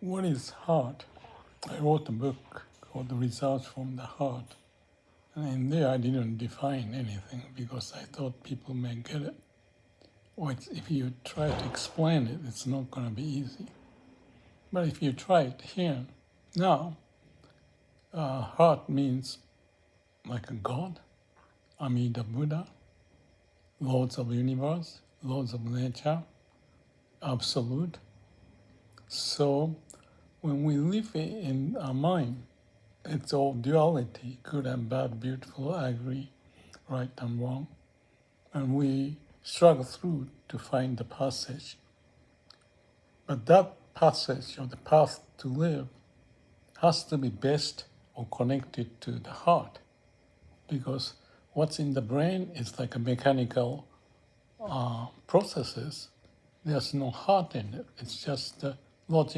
What is heart? I wrote a book called The Results from the Heart. And in there I didn't define anything because I thought people may get it. Or if you try to explain it, it's not going to be easy. But if you try it here, now, heart means like a God, Amida Buddha, Lords of the Universe, Lords of Nature, Absolute. So when we live in our mind, it's all duality, good and bad, beautiful, ugly, right and wrong. And we struggle through to find the passage. But that passage or the path to live has to be based or connected to the heart. Because what's in the brain is like a mechanical processes. There's no heart in it. It's just logic